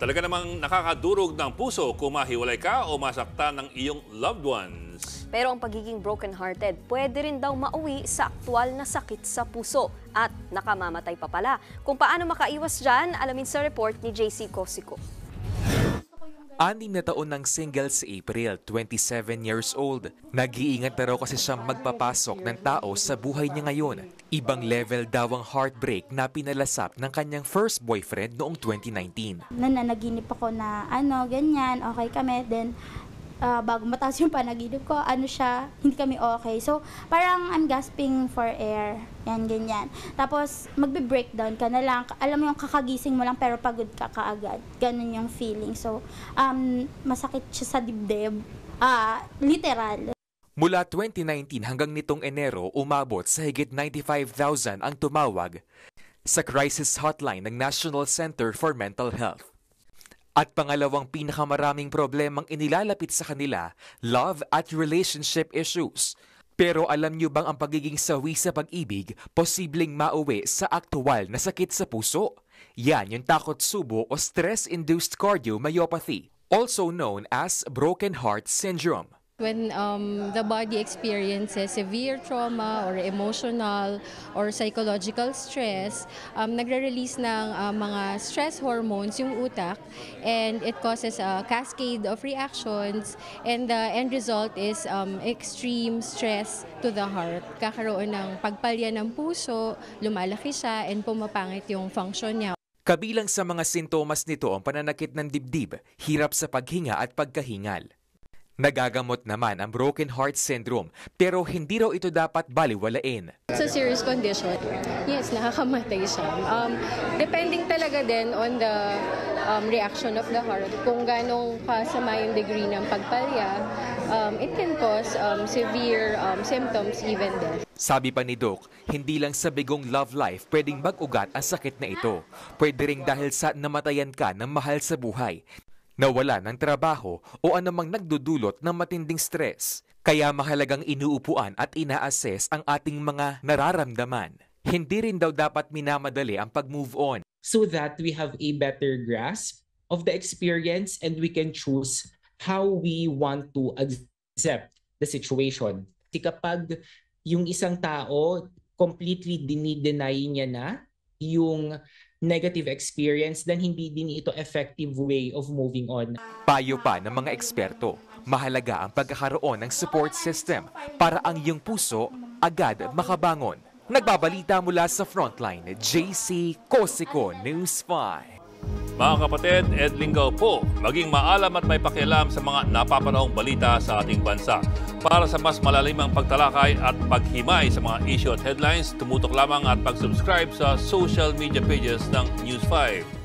Talaga namang nakakadurog ng puso kung mahiwalay ka o masaktan ng iyong loved ones. Pero ang pagiging broken-hearted pwede rin daw mauwi sa aktwal na sakit sa puso at nakamamatay pa pala. Kung paano makaiwas dyan, alamin sa report ni JC Cosico. 6 na taon ng single si April, 27 years old. Nag-iingat na raw kasi siyang magpapasok ng tao sa buhay niya ngayon. Ibang level daw ang heartbreak na pinalasap ng kanyang first boyfriend noong 2019. Nananaginip ako na ganyan, okay kami. Then bago mataas yung panaginip ko, hindi kami okay. So, parang I'm gasping for air. Yan, ganyan. Tapos, magbe-breakdown ka na lang. Alam mo yung kakagising mo lang pero pagod ka kaagad. Ganun yung feeling. So, masakit siya sa dibdib. Literal. Mula 2019 hanggang nitong Enero, umabot sa higit 95,000 ang tumawag sa crisis hotline ng National Center for Mental Health. At pangalawang pinakamaraming problemang inilalapit sa kanila, love at relationship issues. Pero alam niyo bang ang pagiging sawi sa pag-ibig, posibleng mauwi sa aktwal na sakit sa puso? Yan yung takot subo o stress-induced cardiomyopathy, also known as broken heart syndrome. When the body experiences severe trauma or emotional or psychological stress, nagre-release ng mga stress hormones yung utak, and it causes a cascade of reactions, and the end result is extreme stress to the heart. Kakaroon ng pagpalya ng puso, lumalaki siya, and pumapangit yung function niya. Kabilang sa mga sintomas nito ang pananakit ng dibdib, hirap sa paghinga at pagkahingal. Nagagamot naman ang broken heart syndrome, pero hindi raw ito dapat baliwalain. It's a serious condition. Yes, nakakamatay siya. Depending talaga din on the reaction of the heart. Kung ganong kasama yung degree ng pagpalya, it can cause severe symptoms, even death. Sabi pa ni Doc, hindi lang sa bigong love life pwedeng mag-ugat ang sakit na ito. Pwede ring dahil sa namatayan ka ng mahal sa buhay, nawala ng trabaho o anumang nagdudulot ng matinding stress. Kaya mahalagang inuupuan at ina-assess ang ating mga nararamdaman. Hindi rin daw dapat minamadali ang pag-move on. So that we have a better grasp of the experience and we can choose how we want to accept the situation. Kasi kapag yung isang tao completely dinideny niya na yung negative experience, then hindi din ito effective way of moving on. Payo pa ng mga eksperto, mahalaga ang pagkakaroon ng support system para ang iyong puso agad makabangon. Nagbabalita mula sa Frontline, JC Cosico, News 5. Mga kapatid, Ed Lingaw po, maging maalam at may pakialam sa mga napapanahong balita sa ating bansa. Para sa mas malalimang pagtalakay at paghimay sa mga issue at headlines, tumutok lamang at pag-subscribe sa social media pages ng News 5.